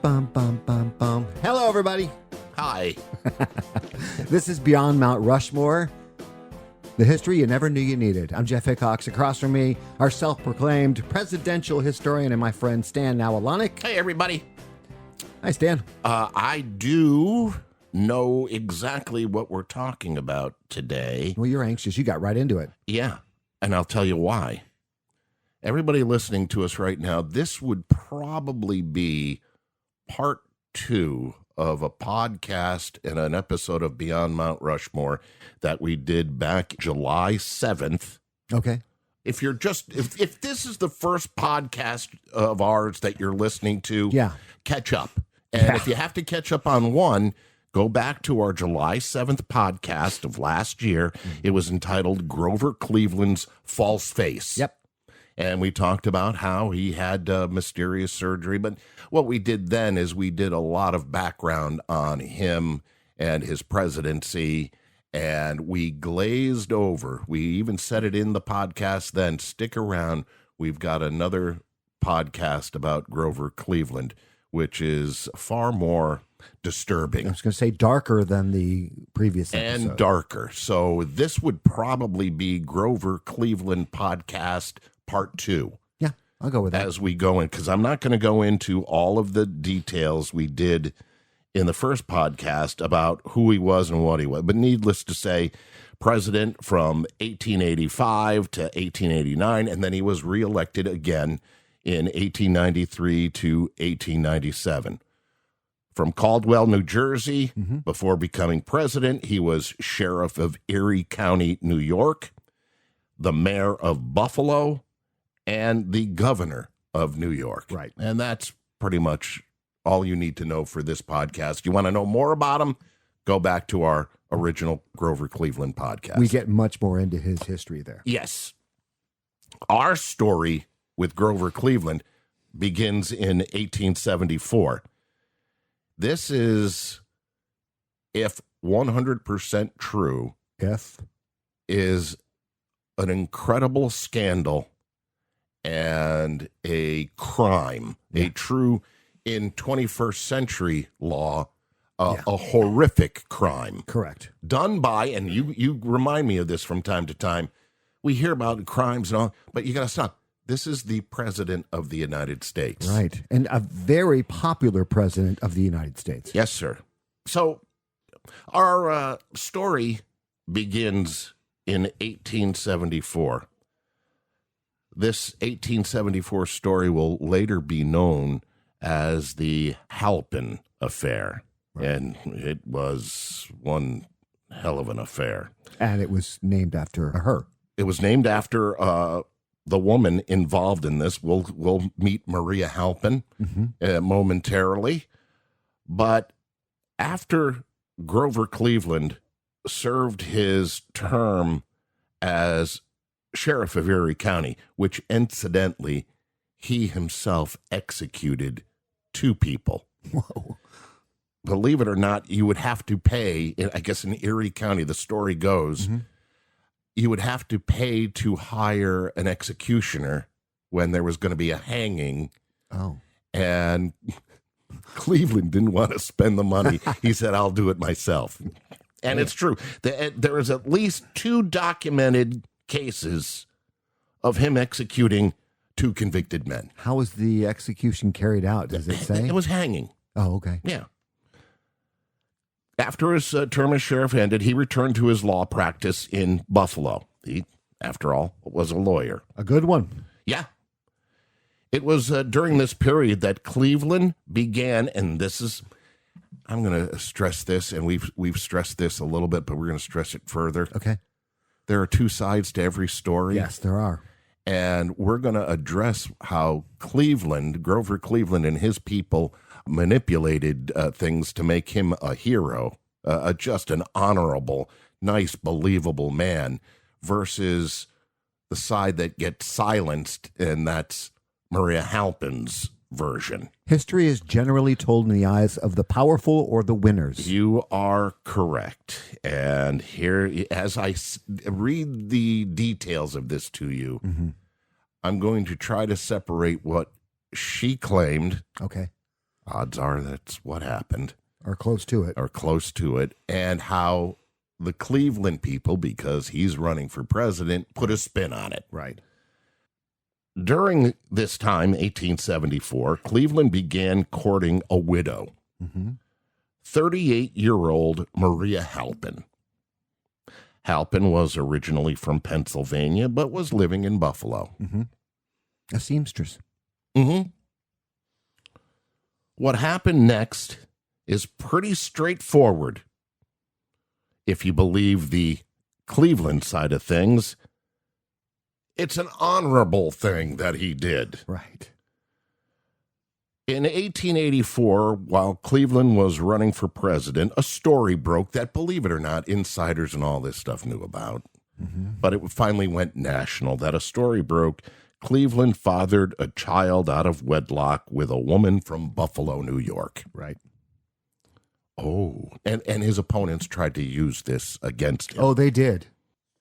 Bum, bum, bum, bum. Hello, everybody. Hi. This is Beyond Mount Rushmore, the history you never knew you needed. I'm Jeff Hickcox. Across from me, our self-proclaimed presidential historian and my friend Stan Nawalaniec. Hey, everybody. Hi, Stan. I do know exactly what we're talking about today. Well, you're anxious. You got right into it. Yeah, and I'll tell you why. Everybody listening to us right now, this would probably be part 2 of a podcast and an episode of Beyond Mount Rushmore that we did back July 7th. Okay. If this is the first podcast of ours that you're listening to, catch up. And if you have to catch up on one, go back to our July 7th podcast of last year. It was entitled Grover Cleveland's False Face. Yep. And we talked about how he had mysterious surgery. But what we did then is we did a lot of background on him and his presidency, and we glazed over. We even said it in the podcast then. Stick around. We've got another podcast about Grover Cleveland, which is far more disturbing. I was going to say darker than the previous episode. And darker. So this would probably be Grover Cleveland podcast part 2. Yeah, I'll go with that. As we go in, because I'm not going to go into all of the details we did in the first podcast about who he was and what he was. But needless to say, president from 1885 to 1889, and then he was reelected again in 1893 to 1897. From Caldwell, New Jersey, before becoming president, he was sheriff of Erie County, New York, the mayor of Buffalo, and the governor of New York. Right. And that's pretty much all you need to know for this podcast. You want to know more about him? Go back to our original Grover Cleveland podcast. We get much more into his history there. Yes. Our story with Grover Cleveland begins in 1874. This is, if 100% true, is an incredible scandal and a crime, a true, in 21st century law, a horrific crime. Correct. Done by, and you remind me of this from time to time, we hear about crimes and all, but you got to stop. This is the president of the United States. Right. And a very popular president of the United States. Yes, sir. So our story begins in 1874. This 1874 story will later be known as the Halpin Affair. Right. And it was one hell of an affair. And it was named after her. It was named after the woman involved in this. We'll meet Maria Halpin momentarily. But after Grover Cleveland served his term as sheriff of Erie County, which incidentally, he himself executed 2 people. Whoa. Believe it or not, you would have to pay, I guess in Erie County, the story goes, you would have to pay to hire an executioner when there was going to be a hanging. Oh. And Cleveland didn't want to spend the money. He said, I'll do it myself. And it's true. There is at least 2 documented cases of him executing 2 convicted men. How was the execution carried out? Does it say? It was hanging. Oh, okay. Yeah. After his term as sheriff ended, he returned to his law practice in Buffalo. He, after all, was a lawyer. A good one. Yeah. It was during this period that Cleveland began, and this is, I'm going to stress this, and we've stressed this a little bit, but we're going to stress it further. Okay. There are 2 sides to every story. Yes, there are. And we're going to address how Grover Cleveland and his people manipulated things to make him a hero, just an honorable, nice, believable man, versus the side that gets silenced, and that's Maria Halpin's version. History is generally told in the eyes of the powerful or the winners. You are correct. And here, as I read the details of this to you, I'm going to try to separate what she claimed. Okay. Odds are that's what happened. Or close to it. Or close to it. And how the Cleveland people, because he's running for president, put a spin on it. Right. During this time, 1874, Cleveland began courting a widow, 38-year-old Maria Halpin. Halpin was originally from Pennsylvania, but was living in Buffalo. A seamstress. What happened next is pretty straightforward. If you believe the Cleveland side of things, it's an honorable thing that he did. Right. In 1884, while Cleveland was running for president, a story broke that, believe it or not, insiders and all this stuff knew about. But it finally went national, that a story broke. Cleveland fathered a child out of wedlock with a woman from Buffalo, New York. Right. Oh, and his opponents tried to use this against him. Oh, they did.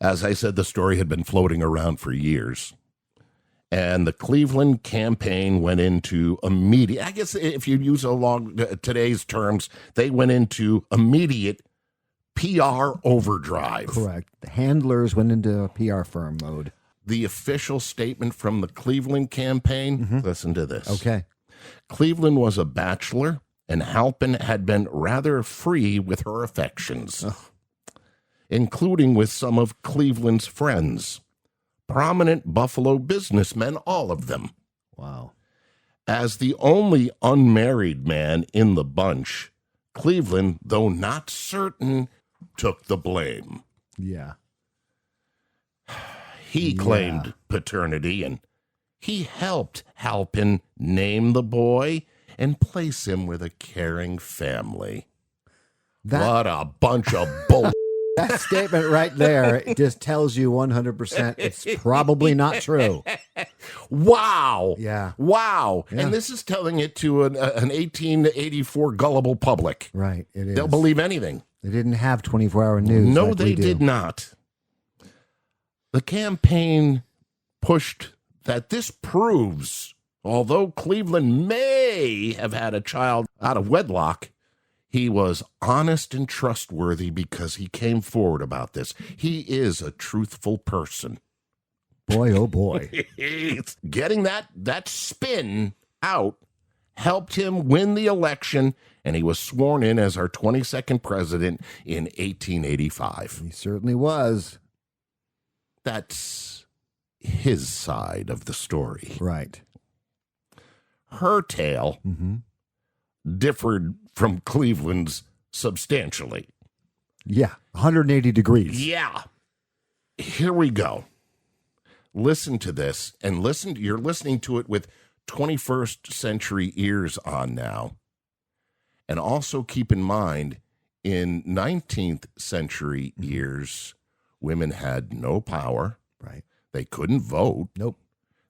As I said, the story had been floating around for years. And the Cleveland campaign went into immediate, I guess if you use along today's terms, they went into immediate PR overdrive. Correct. The handlers went into a PR firm mode. The official statement from the Cleveland campaign, listen to this. Okay. Cleveland was a bachelor, and Halpin had been rather free with her affections, including with some of Cleveland's friends. Prominent Buffalo businessmen, all of them. Wow. As the only unmarried man in the bunch, Cleveland, though not certain, took the blame. Yeah. He claimed paternity, and he helped Halpin name the boy and place him with a caring family. What a bunch of bull. That statement right there just tells you 100% it's probably not true. Wow. Yeah. Wow. Yeah. And this is telling it to an 1884 gullible public. Right. It is. They'll believe anything. They didn't have 24-hour news. No, like they we do. did not. The campaign pushed that this proves, although Cleveland may have had a child out of wedlock, he was honest and trustworthy because he came forward about this. He is a truthful person. Boy, oh boy. Getting that spin out helped him win the election, and he was sworn in as our 22nd president in 1885. He certainly was. That's his side of the story. Right. Her tale differed from Cleveland's substantially. Yeah. 180 degrees. Yeah. Here we go. Listen to this, and you're listening to it with 21st century ears on now. And also keep in mind, in 19th century ears, women had no power. Right. They couldn't vote. Nope.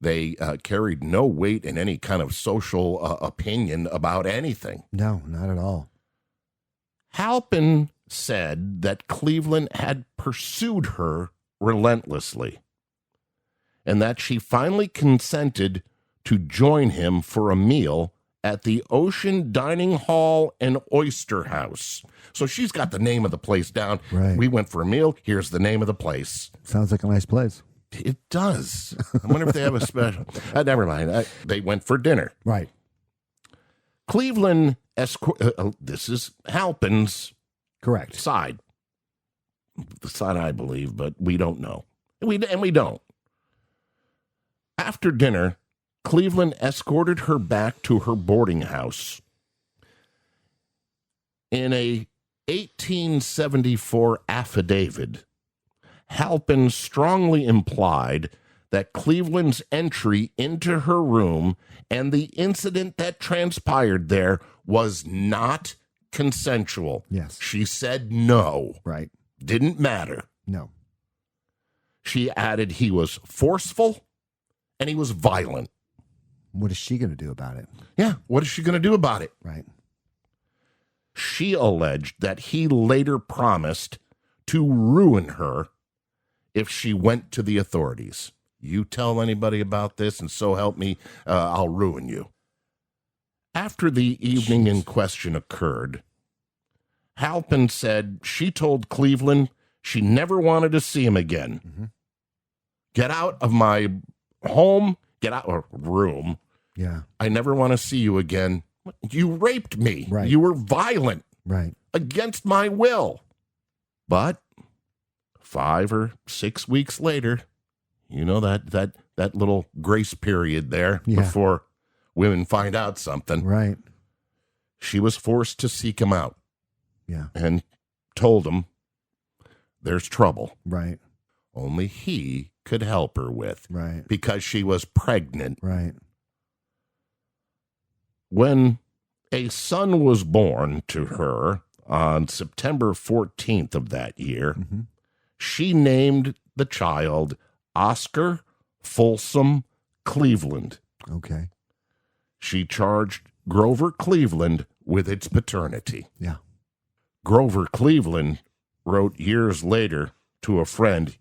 They carried no weight in any kind of social opinion about anything. No, not at all. Halpin said that Cleveland had pursued her relentlessly, and that she finally consented to join him for a meal at the Ocean Dining Hall and Oyster House. So she's got the name of the place down. Right. We went for a meal. Here's the name of the place. Sounds like a nice place. It does. I wonder if they have a special. Never mind. They went for dinner. Right. Cleveland this is Halpin's Correct. side. The side I believe, but we don't know. We don't. After dinner, Cleveland escorted her back to her boarding house. In a 1874 affidavit, Halpin strongly implied that Cleveland's entry into her room and the incident that transpired there was not consensual. Yes. She said no. Right. Didn't matter. No. She added he was forceful and he was violent. What is she going to do about it? Yeah, what is she going to do about it? Right. She alleged that he later promised to ruin her if she went to the authorities. You tell anybody about this, and so help me, I'll ruin you. After the evening in question occurred, Halpin said she told Cleveland she never wanted to see him again. Mm-hmm. Get out of my home, get out or room. Yeah. I never want to see you again. You raped me. Right. You were violent. Right. Against my will. But 5 or 6 weeks later, you know that little grace period there before women find out something. Right. She was forced to seek him out. Yeah. And told him there's trouble. Right. Only he could help her with. Right. Because she was pregnant. Right. When a son was born to her on September 14th of that year, Mm-hmm. she named the child Oscar Folsom Cleveland. Okay. She charged Grover Cleveland with its paternity. Yeah. Grover Cleveland wrote years later to a friend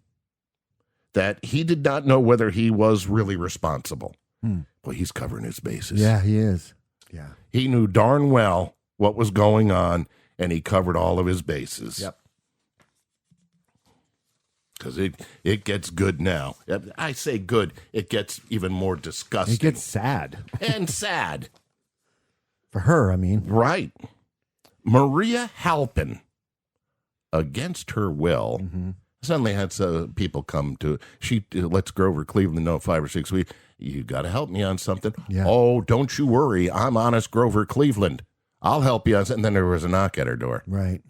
that he did not know whether he was really responsible. Well, he's covering his bases. Yeah, he is. Yeah. He knew darn well what was going on, and he covered all of his bases. Yep. Because it gets good now. I say good, it gets even more disgusting. It gets sad. And sad. For her, I mean. Right. Maria Halpin, against her will, suddenly had people come to, she lets Grover Cleveland know 5 or 6 weeks, you got to help me on something. Yeah. Oh, don't you worry. I'm honest Grover Cleveland. I'll help you on something. And then there was a knock at her door. Right.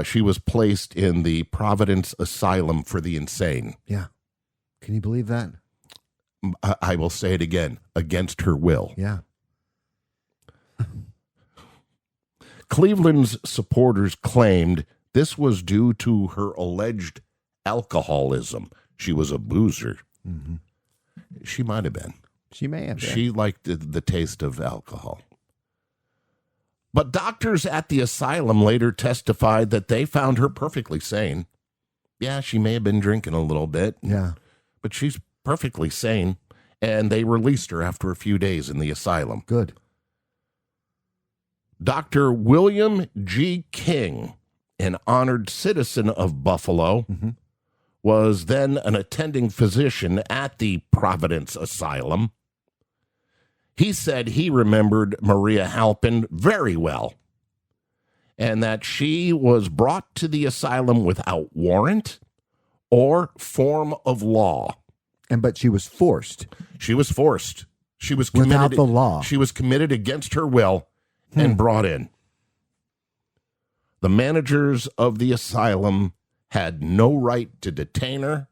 She was placed in the Providence Asylum for the Insane. Yeah. Can you believe that? I will say it again, against her will. Yeah. Cleveland's supporters claimed this was due to her alleged alcoholism. She was a boozer. Mm-hmm. She might have been. She may have been. She liked the taste of alcohol. But doctors at the asylum later testified that they found her perfectly sane. Yeah, she may have been drinking a little bit. Yeah. But she's perfectly sane. And they released her after a few days in the asylum. Good. Dr. William G. King, an honored citizen of Buffalo, was then an attending physician at the Providence Asylum. He said he remembered Maria Halpin very well and that she was brought to the asylum without warrant or form of law. But she was forced. She was forced. She was committed. Without the law. She was committed against her will and brought in. The managers of the asylum had no right to detain her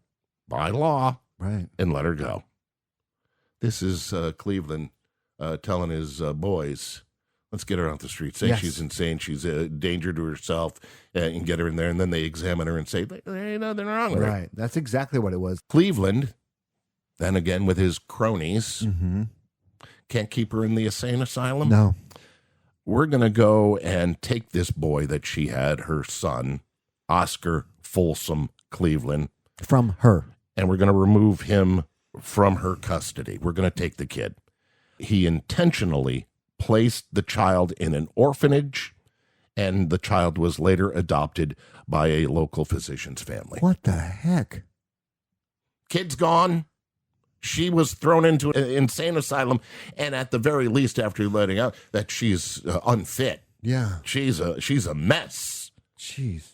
by law and let her go. This is Cleveland telling his boys, let's get her off the street. Say she's insane. She's a danger to herself and get her in there. And then they examine her and say, there ain't nothing wrong with her. Right. That's exactly what it was. Cleveland, then again with his cronies, can't keep her in the insane asylum. No. We're going to go and take this boy that she had, her son, Oscar Folsom Cleveland. From her. And we're going to remove him from her custody. We're going to take the kid. He intentionally placed the child in an orphanage, and the child was later adopted by a local physician's family. What the heck? Kid's gone. She was thrown into an insane asylum, and at the very least, after letting out, that she's unfit. Yeah. She's a mess. Jeez.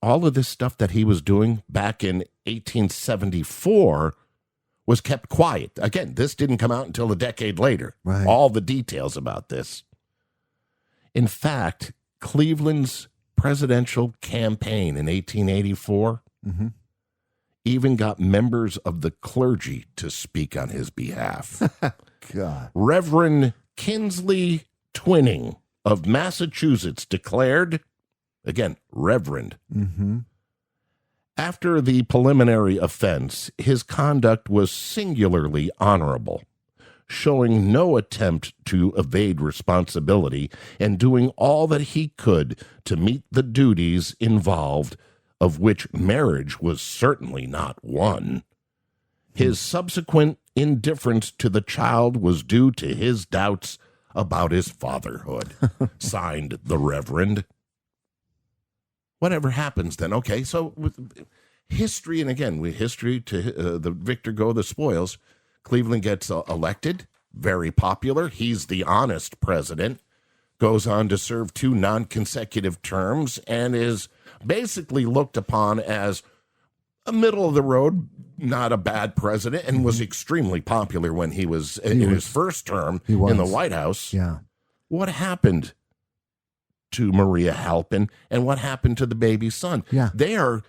All of this stuff that he was doing back in 1874 was kept quiet. Again, this didn't come out until a decade later. Right. All the details about this. In fact, Cleveland's presidential campaign in 1884 even got members of the clergy to speak on his behalf. God. Reverend Kinsley Twining of Massachusetts declared, again, Reverend, after the preliminary offense, his conduct was singularly honorable, showing no attempt to evade responsibility and doing all that he could to meet the duties involved, of which marriage was certainly not one. His subsequent indifference to the child was due to his doubts about his fatherhood. Signed, the Reverend. Whatever happens then? Okay, so with history, and again, with history to the victor go the spoils. Cleveland gets elected, very popular. He's the honest president. Goes on to serve 2 non-consecutive terms and is basically looked upon as a middle-of-the-road, not a bad president, and was extremely popular when he was in his first term in the White House. Yeah. What happened to Maria Halpin, and what happened to the baby son? Yeah. They are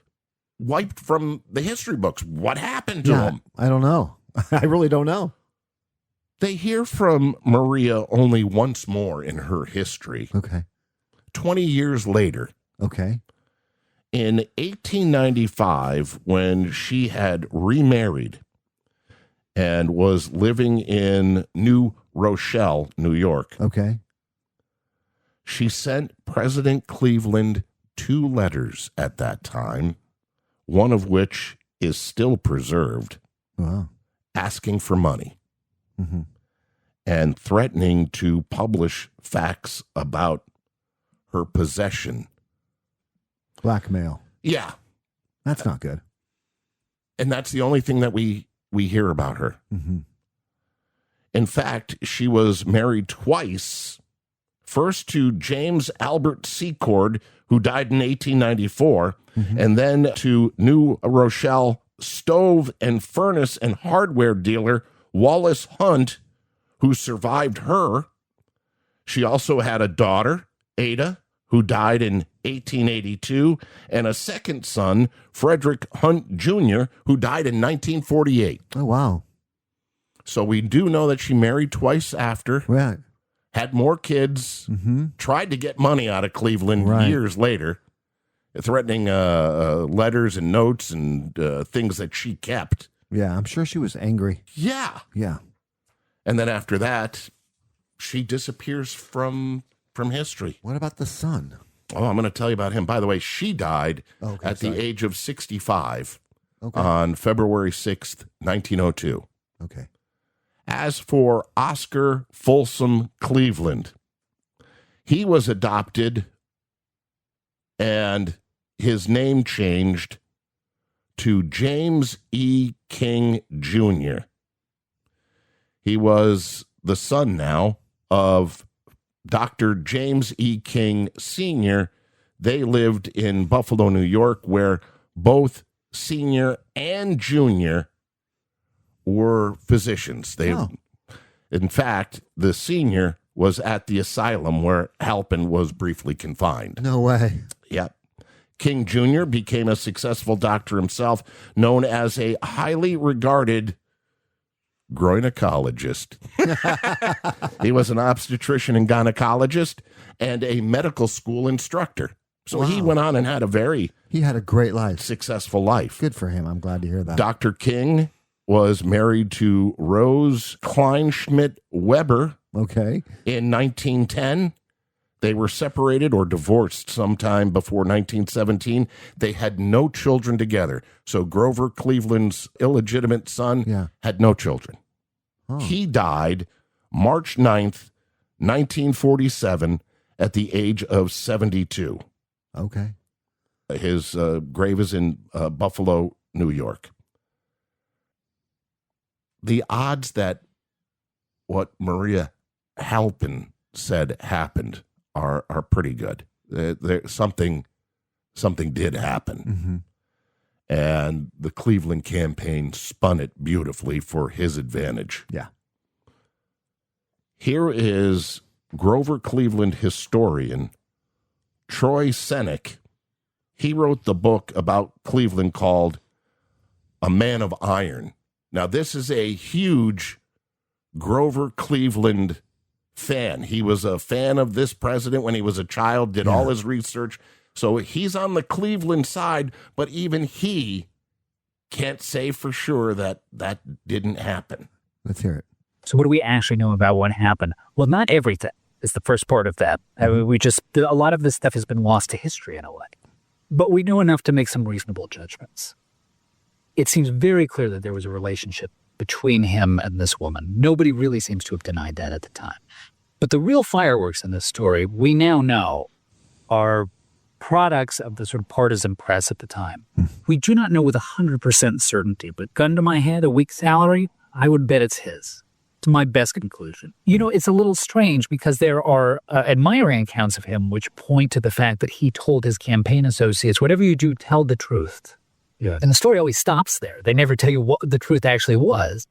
wiped from the history books. What happened to them? I don't know. I really don't know. They hear from Maria only once more in her history. Okay. 20 years later. Okay. In 1895, when she had remarried and was living in New Rochelle, New York. Okay. She sent President Cleveland 2 letters at that time, one of which is still preserved, Wow. asking for money and threatening to publish facts about her possession. Blackmail. Yeah. That's not good. And that's the only thing that we hear about her. In fact, she was married twice. First to James Albert Secord, who died in 1894, and then to New Rochelle stove and furnace and hardware dealer Wallace Hunt, who survived her. She also had a daughter, Ada, who died in 1882, and a second son, Frederick Hunt Jr., who died in 1948. Oh, wow. So we do know that she married twice after. Right. Had more kids, tried to get money out of Cleveland years later, threatening letters and notes and things that she kept. Yeah, I'm sure she was angry. Yeah. Yeah. And then after that, she disappears from history. What about the son? Oh, I'm going to tell you about him. By the way, she died at the age of 65 on February 6th, 1902. Okay. As for Oscar Folsom Cleveland, he was adopted and his name changed to James E. King Jr. He was the son now of Dr. James E. King Sr. They lived in Buffalo, New York, where both Sr. and Jr. were physicians. In fact, the Sr. was at the asylum where Halpin was briefly confined. No way. Yep. King Jr. became a successful doctor himself, known as a highly regarded gynecologist. He was an obstetrician and gynecologist and a medical school instructor. So he went on and had he had a great life. Successful life. Good for him. I'm glad to hear that. Dr. King was married to Rose Kleinschmidt Weber. Okay. In 1910. They were separated or divorced sometime before 1917. They had no children together. So Grover Cleveland's illegitimate son had no children. Oh. He died March 9th, 1947, at the age of 72. Okay. His grave is in Buffalo, New York. The odds that what Maria Halpin said happened are pretty good. Something did happen. And the Cleveland campaign spun it beautifully for his advantage. Yeah. Here is Grover Cleveland historian Troy Seneck. He wrote the book about Cleveland called A Man of Iron. Now, this is a huge Grover Cleveland fan. He was a fan of this president when he was a child, did all his research. So he's on the Cleveland side, but even he can't say for sure that didn't happen. Let's hear it. So what do we actually know about what happened? Well, not everything is the first part of that. I mean, a lot of this stuff has been lost to history in a way. But we know enough to make some reasonable judgments. it seems very clear that there was a relationship between him and this woman. Nobody really seems to have denied that at the time. But the real fireworks in this story, we now know, are products of the sort of partisan press at the time. We do not know with 100% certainty, but gun to my head, a week's salary, I would bet it's his. To my best conclusion. You know, it's a little strange because there are admiring accounts of him which point to the fact that he told his campaign associates, whatever you do, tell the truth. Yeah. And the story always stops there. They never tell you what the truth actually was.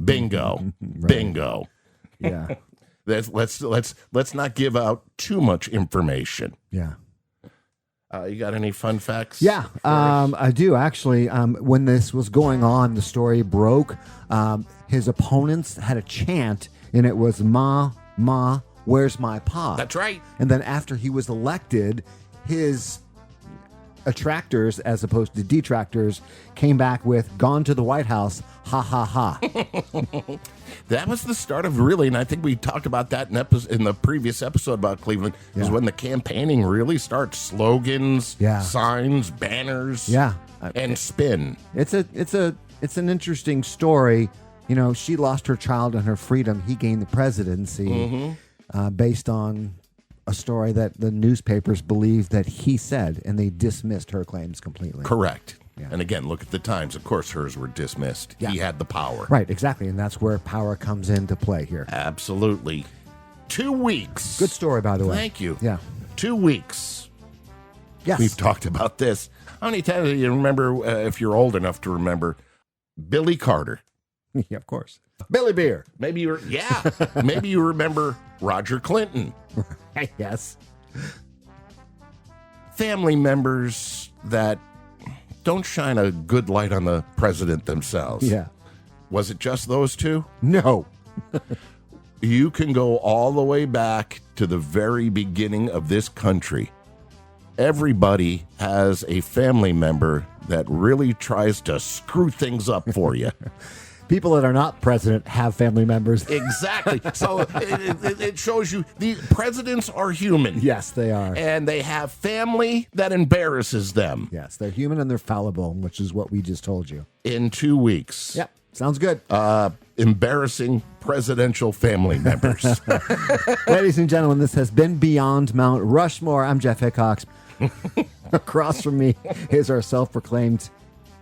Bingo. Right. Bingo. Yeah. Let's not give out too much information. Yeah. You got any fun facts? Yeah, I do actually. When this was going on, the story broke. His opponents had a chant, and it was "Ma, Ma, where's my pa?" That's right. And then after he was elected, his attractors, as opposed to detractors, came back with "Gone to the White House, ha ha ha." That was the start of really, and I think we talked about that in the previous episode about Cleveland, is when the campaigning really starts. Slogans, signs, banners, and spin. It's an interesting story. You know, she lost her child and her freedom. He gained the presidency based on a story that the newspapers believed that he said, and they dismissed her claims completely. Correct. Yeah. And again, look at the Times. Of course, hers were dismissed. Yeah. He had the power. Right, exactly. And that's where power comes into play here. Absolutely. 2 weeks. Good story, by the way. Thank you. Yeah. 2 weeks. Yes. We've talked about this. How many times do you remember, if you're old enough to remember, Billy Carter? Yeah, of course. Billy Beer. Maybe maybe you remember Roger Clinton. Yes. Family members that don't shine a good light on the president themselves. Yeah. Was it just those two? No. You can go all the way back to the very beginning of this country. Everybody has a family member that really tries to screw things up for you. People that are not president have family members. Exactly. So it shows you the presidents are human. Yes, they are. And they have family that embarrasses them. Yes, they're human and they're fallible, which is what we just told you. In 2 weeks. Yep, sounds good. Embarrassing presidential family members. Ladies and gentlemen, this has been Beyond Mount Rushmore. I'm Jeff Hickcox. Across from me is our self-proclaimed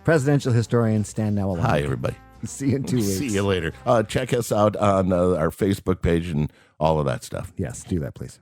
presidential historian, Stan Nawalaniec. Hi, everybody. See you in 2 weeks. See you later. Check us out on our Facebook page and all of that stuff. Yes, do that, please.